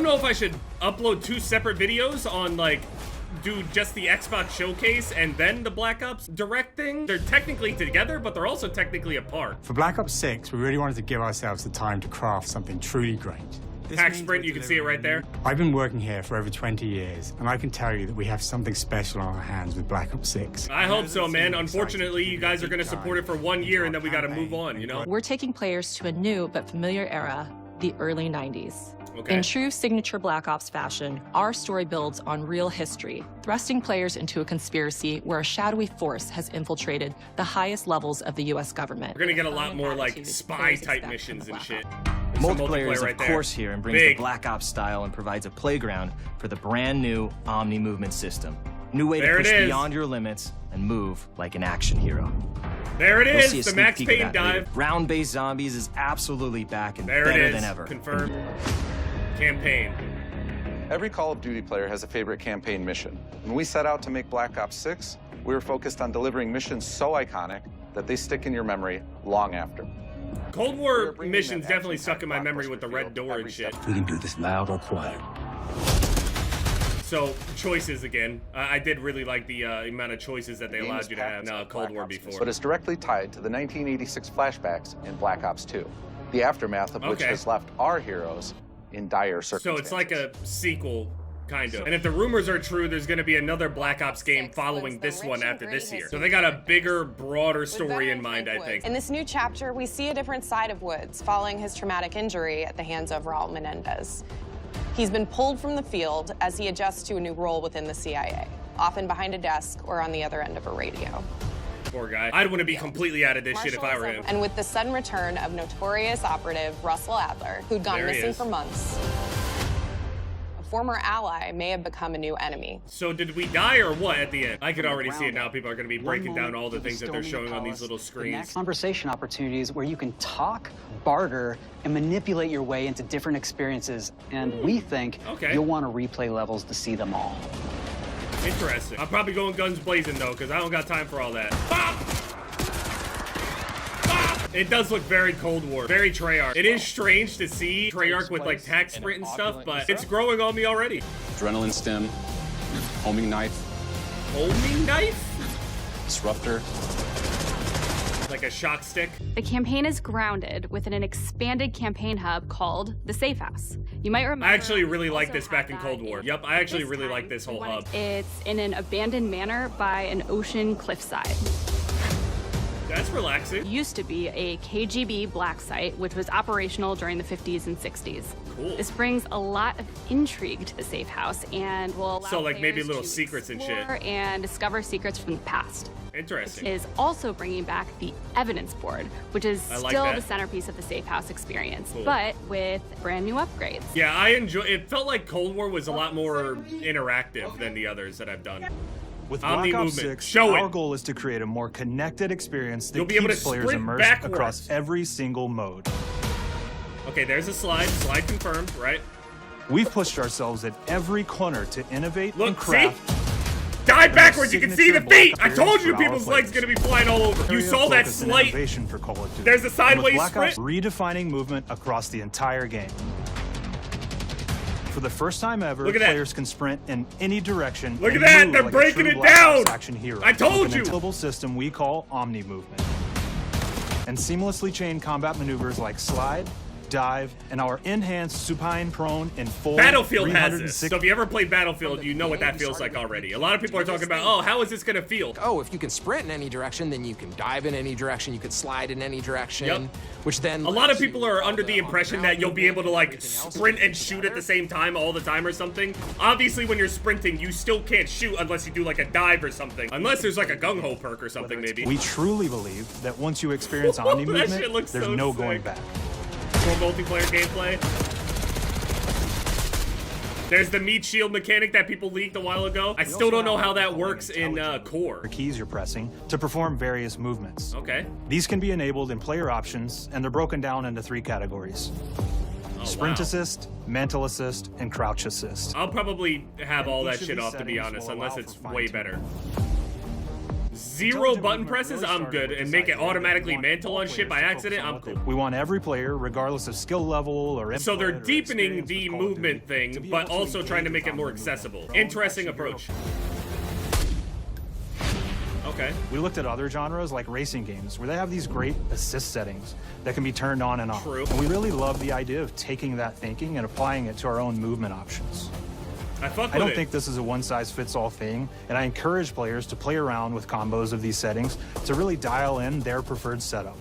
know if I should upload 2 separate videos on, like, do just the Xbox showcase and then the Black Ops direct thing. They're technically together, but they're also technically apart. For Black Ops 6, we really wanted to give ourselves the time to craft something truly great. Hack Sprint, you can see it right there. I've been working here for over 20 years, and I can tell you that we have something special on our hands with Black Ops 6. I hope so, man. Unfortunately, you guys are going to support it for 1 year, and then we got to move on, you know? We're taking players to a new but familiar era, the early 90s. Okay. In true signature Black Ops fashion, our story builds on real history, thrusting players into a conspiracy where a shadowy force has infiltrated the highest levels of the U.S. government. We're going to get a lot more, like, spy-type missions and shit. Multiplayer is, right of there. course, here and brings Big. the Black Ops style and provides a playground for the brand new Omni movement system. New way There to it push is. beyond your limits and move like an action hero. There it You'll see a is, the sneak Max peek of Payne that later. dive. Round-based zombies is absolutely back and There it better is, than ever. confirmed. Campaign. Every Call of Duty player has a favorite campaign mission. When we set out to make Black Ops 6, we were focused on delivering missions so iconic that they stick in your memory long after. Cold We War are bringing missions that definitely action-packed stuck in my memory blockbuster with the feel red door every and shit. step. We can do this loud or quiet. So, choices again. I did really like the amount of choices that they The game allowed is you to packed have in inside Cold Black War Ops, before. But it's directly tied to the 1986 flashbacks in Black Ops 2, the aftermath of which Okay. has left our heroes in dire So circumstances. it's like a sequel, kind of. And if the rumors are true, there's going to be another Black Ops game following this one after this year. So they got a bigger, broader story in mind, I think. In this new chapter, we see a different side of Woods following his traumatic injury at the hands of Raul Menendez. He's been pulled from the field as he adjusts to a new role within the CIA, often behind a desk or on the other end of a radio. Poor guy. I'd want to be completely out of this shit if I were him. And with the sudden return of notorious operative Russell Adler, who'd gone There he missing is. for months, a former ally may have become a new enemy. So did we die or what at the end? I could already see it now. People are going to be breaking down all the things that they're showing on these little screens. Conversation opportunities where you can talk, barter, and manipulate your way into different experiences. And we think Okay. you'll want to replay levels to see them all. Interesting. I'm probably going guns blazing though, because I don't got time for all that. Bop! Bop! It does look very Cold War, very Treyarch. It is strange to see Treyarch with like tac sprint and stuff, but it's growing on me already. Adrenaline stem, homing knife, Homing knife? disruptor. Like a shock stick. The campaign is grounded within an expanded campaign hub called the Safe House. You might remember. I actually really we liked also this back in had Cold that War. in Yep, I actually this really time, like this whole we hub. wanted- It's in an abandoned manor by an ocean cliffside. That's relaxing. It used to be a KGB black site, which was operational during the 50s and 60s. Cool. This brings a lot of intrigue to the Safe House and will allow So, like, maybe players little to secrets and shit. explore and discover secrets from the past. Interesting. Is also bringing back the evidence board, which is I like still that. the centerpiece of the Safe House experience, Cool. but with brand new upgrades. Yeah, I enjoy. It felt like Cold War was a lot more interactive than the others that I've done. With Omni Black Ops movement. 6, Show our it. goal is to create a more connected experience that You'll be able keeps to players sprint immersed backwards. across every single mode. Okay, there's a slide. Slide confirmed, right? We've pushed ourselves at every corner to innovate and Look, see? craft. Dive backwards. You can see the signature feet. Black I told Ops you for our people's legs players. gonna be flying all over. You Area saw of that focus and slight. innovation for Call of Duty. There's a And sideways with Black Ops sprint. redefining movement across the entire game. For the first time ever, Look at that. players can sprint in any direction. Look and at that, move they're like a breaking true it Black Ops down. Action hero I told with you. an intelligible system we call Omni Movement, and seamlessly chain combat maneuvers like slide, dive, and our enhanced supine prone in full Battlefield has this. 360 So if you ever played Battlefield, you know what that feels like already. A lot of people are talking about, oh, how is this gonna feel? Oh, if you can sprint in any direction, then you can dive in any direction, you can slide in any direction, Yep. which then... A lot of people are under the impression that you'll be able to like sprint and shoot at the same time all the time or something. Obviously, when you're sprinting, you still can't shoot unless you do like a dive or something. Unless there's like a gung-ho perk or something, maybe. We truly believe that once you experience Omni That Movement, shit looks there's so no sick. going back. More multiplayer gameplay. There's the meat shield mechanic that people leaked a while ago. I still don't know how that works in Core. The keys you're pressing to perform various movements. Okay. These can be enabled in player options, and they're broken down into 3 categories. Oh, Sprint wow. assist, mental assist, and crouch assist. I'll probably have all that Each of shit these off, to be settings honest, will unless allow it's for way fine-tuning. better. 0 button presses, I'm good. And make it automatically mantle on shit by accident, I'm cool. We want every player, regardless of skill level or input So they're or deepening experience the with Call of movement Duty, thing, to be but able to also trying to engage make it with more combat accessible. movement. Interesting approach. Okay. We looked at other genres like racing games where they have these great assist settings that can be turned on and off. True. And we really love the idea of taking that thinking and applying it to our own movement options. I fuck with I don't it. think this is a one-size-fits-all thing, and I encourage players to play around with combos of these settings to really dial in their preferred setup.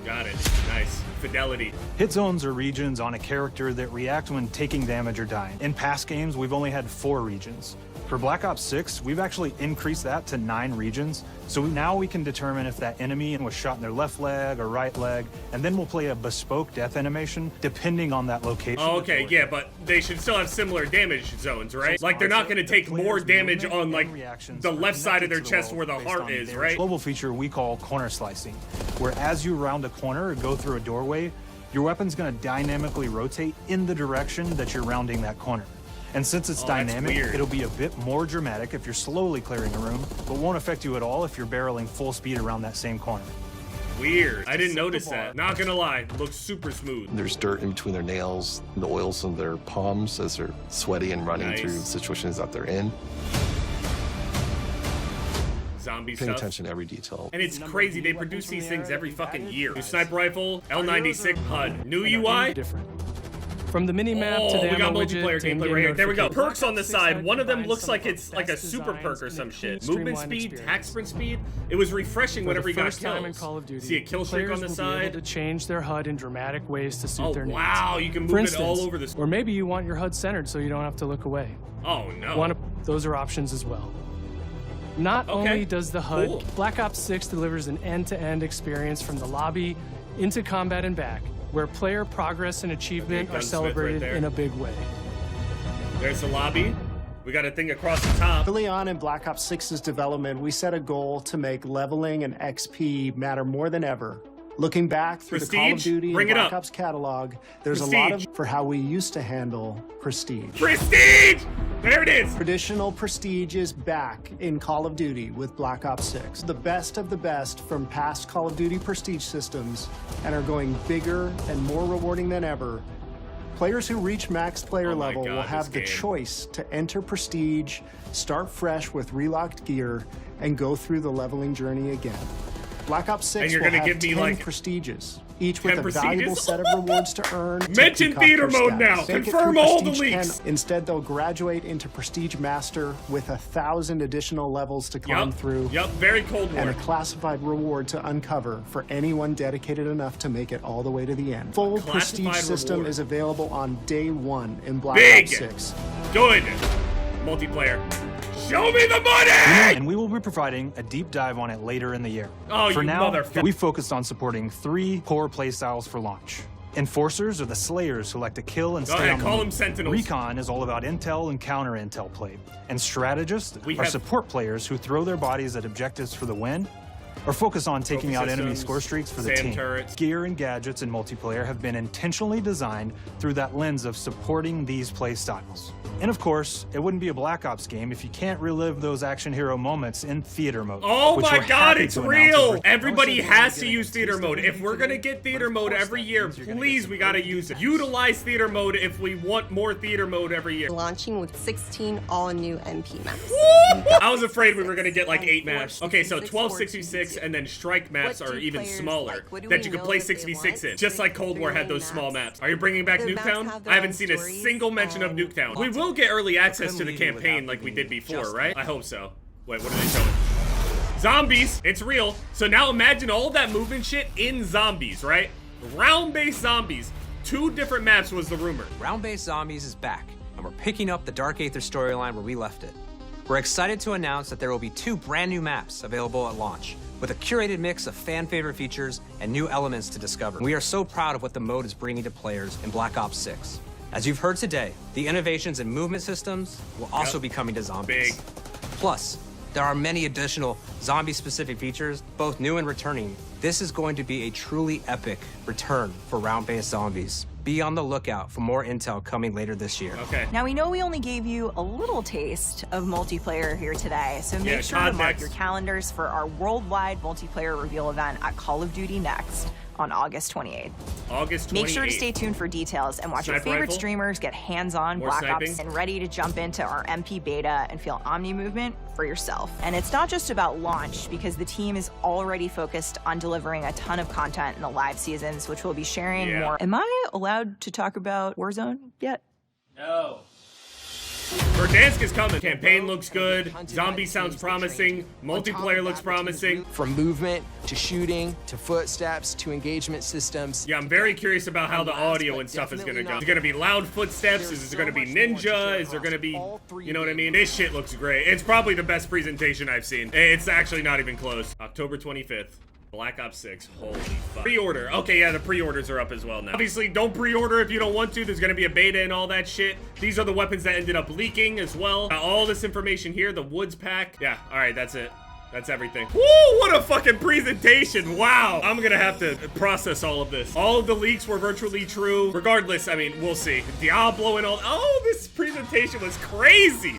Got it. Nice. Fidelity. Hit zones are regions on a character that react when taking damage or dying. In past games, we've only had 4 regions. For Black Ops 6, we've actually increased that to 9 regions, so now we can determine if that enemy was shot in their left leg or right leg, and then we'll play a bespoke death animation depending on that location. Oh, okay, yeah, but they should still have similar damage zones, right? Like, they're not going to take more damage on, like, the left side of their chest where the heart is, right? Global feature we call corner slicing, where as you round a corner or go through a doorway, your weapon's going to dynamically rotate in the direction that you're rounding that corner. And since it's dynamic, it'll be a bit more dramatic if you're slowly clearing a room, but won't affect you at all if you're barreling full speed around that same corner. Weird. I didn't notice that. Not gonna lie, looks super smooth. There's dirt in between their nails, the oils on their palms as they're sweaty and running through situations that they're in. Zombie Paying stuff. attention to every detail. And it's crazy, they produce these things every fucking year. New sniper rifle, L96 HUD. New UI? From the mini-map oh, to the we got ammo multiplayer widget to gameplay in-game right here. There we go. notifications. Perks on the side. One of them looks like combines it's some like of a the super best perk or designs some in a shit. streamlined Movement speed, experience. attack sprint speed. It was refreshing For whenever the you got first time in kills. Call of Duty, See a kill streak players on the will be able side. to change their HUD in dramatic ways to suit Oh, their needs. wow, you can For move it all instance, over the Or maybe you want your HUD centered so you don't have to look away. Oh, no. Those are options as well. Not only does the HUD, Cool. Black Ops 6 delivers an end-to-end experience from the lobby into combat and back, where player progress and achievement are Gunsmith celebrated right there. in a big way. There's the lobby. We got a thing across the top. Early on in Black Ops 6's development, we set a goal to make leveling and XP matter more than ever. Looking back through the Call of Prestige? Duty Bring and it Black up. Ops catalog, there's a Prestige. lot of for how we used to handle Prestige. Prestige! There it is! Traditional Prestige is back in Call of Duty with Black Ops 6. The best of the best from past Call of Duty Prestige systems and are going bigger and more rewarding than ever. Players who reach max player Oh my level God, will have the this game. choice to enter Prestige, start fresh with relocked gear, and go through the leveling journey again. Black Ops 6 And you're will gonna have give me, 10 like, prestiges, each with 10 a valuable prestiges? set of rewards to earn. to Mention peak up theater their mode stats. now. Make it Confirm through all the Prestige leaks. 10. Instead, they'll graduate into Prestige Master with 1,000 additional levels to climb through. Yep, very Cold War. And a classified reward to uncover for anyone dedicated enough to make it all the way to the end. Full Prestige classified system reward. is available on day 1 in Black Big. Ops 6. Good. Multiplayer. Show me the money! And we will be providing a deep dive on it later in the year. Oh, for you now, motherfucker. we focused on supporting 3 core playstyles for launch. Enforcers are the slayers who like to kill and Go stay ahead, on the call move. them Sentinels. Recon is all about intel and counter-intel play. And strategists We are have- support players who throw their bodies at objectives for the win or focus on taking Trophy out enemy systems, score streaks for the SAM team. turrets. Gear and gadgets in multiplayer have been intentionally designed through that lens of supporting these play styles. And of course, it wouldn't be a Black Ops game if you can't relive those action hero moments in theater mode. Oh which my we're god, happy it's to announce real! is Everybody has to use theater mode. If we're gonna get theater mode every year, please, we gotta use it. Utilize theater mode if we want more theater mode every year. Launching with 16 all-new MP maps. I was afraid we were gonna get like 8 maps. Okay, so 12 6v6 and then strike maps What are do even players smaller like? What do that we you can know play that they 6v6 in. want? Just like Cold War had those small maps. Are you bringing back The maps Nuketown? have their I haven't own seen a stories single mention of and Nuketown. We lots will of- get early access to the couldn't leave it campaign without like we being did before, just right? I hope so. Wait, what are they showing? Zombies, it's real. So now imagine all that movement shit in zombies, right? Round-based zombies. 2 different maps was the rumor. Round-based Zombies is back, and we're picking up the Dark Aether storyline where we left it. We're excited to announce that there will be 2 brand new maps available at launch, with a curated mix of fan-favorite features and new elements to discover. We are so proud of what the mode is bringing to players in Black Ops 6. As you've heard today, the innovations in movement systems will also be coming to Zombies. Big. Plus, There are many additional zombie-specific features, both new and returning. This is going to be a truly epic return for round-based zombies. Be on the lookout for more intel coming later this year. Okay. Now, we know we only gave you a little taste of multiplayer here today, so make sure to mark your calendars for our worldwide multiplayer reveal event at Call of Duty Next on August 28th. August 28th. Make sure to stay tuned for details and watch your favorite streamers get hands-on More Black sniping. Ops and ready to jump into our MP beta and feel Omni movement for yourself. And it's not just about launch, because the team is already focused on delivering a ton of content in the live seasons, which we'll be sharing more. Am I allowed to talk about Warzone yet? No. Verdansk is coming. Campaign looks good. Zombie sounds promising. Multiplayer looks promising. From movement to shooting to footsteps to engagement systems. Yeah, I'm very curious about how the audio and stuff is gonna go. Is it gonna be loud footsteps? Is it gonna be ninja? Is there gonna be, you know what I mean? This shit looks great. It's probably the best presentation I've seen. It's actually not even close. October 25th. Black Ops 6, holy fuck. Pre-order. Okay, yeah, the pre-orders are up as well now. Obviously, don't pre-order if you don't want to. There's gonna be a beta and all that shit. These are the weapons that ended up leaking as well. All this information here, the Woods pack. Yeah, all right, that's it. That's everything. Woo, what a fucking presentation. Wow. I'm gonna have to process all of this. All of the leaks were virtually true. Regardless, I mean, we'll see. Diablo and all. Oh, this presentation was crazy.